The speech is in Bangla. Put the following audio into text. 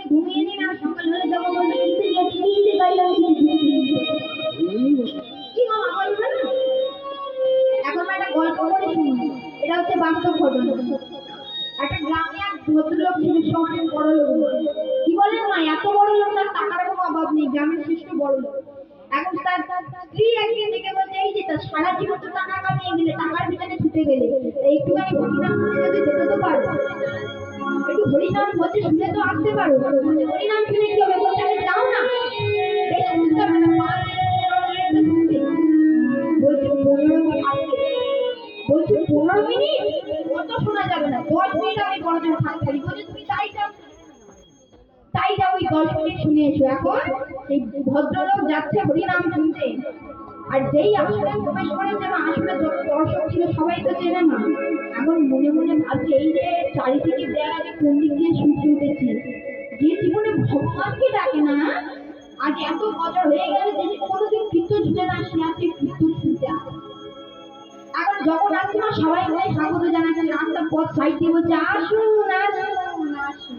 ঘুমিয়ে নিন আর সকাল হলে যাবো বলবে কি যে গাইলাম কি মামা বলবে না। এখন একটা গল্প করে শুনি, এটা হচ্ছে বাস্তব ঘটনা। একটা গ্রামে এক ভদ্রলোক ছিল, সে অনেক বড় লোক। কি বলেন না, এত বড় লোক তার টাকার কোনো অভাব নেই, গ্রামের শ্রেষ্ঠ বড় লোক। এখন তার স্ত্রী একদিন থেকে বলছে, এই যে তার সারা জীবন তো টাকা কামিয়ে গেলে, টাকার পিছনে ছুটে গেলে, একটুখানি হরিনাম শুনে যদি যেতে তো পারো, একটু হরিনাম হচ্ছে শুনে তো আসতে পারো। হরিনাম শুনে কি হবে, বলছে আরে যাও না, বেশ শুনতে হবে না, 5 মিনিট বলছে 15 মিনিট আসবে, বলছি 15 মিনিট কত শোনা যাবে না, 10 মিনিট আমি বড়দের থাকতে পারি। বলছে তুমি তাই যাও, তাই যাও, ওই 10 মিনিট শুনে এসো। এখন এই ভদ্রলোক যাচ্ছে হরিনাম শুনতে, আর যেই আসলে প্রবেশ করে, যেন আসলে যত দর্শক ছিল সবাই তো চেনে না। এখন মনে মনে ভাবছে, এই যে চারিদিকে দেয় কোন দিক দিয়ে সূর্য উঠেছে, যে জীবনে ভগবানকে ডাকে না, আজ এত বছর হয়ে গেল যে কোনোদিন কীর্তন শুনে না, সে আজকে কীর্তন শুনতে আসে। এখন যখন আসছে না, সবাই স্বাগত জানাচ্ছে, রাস্তার পথ সাইড দিয়ে বলছে আসুন আসুন আসুন।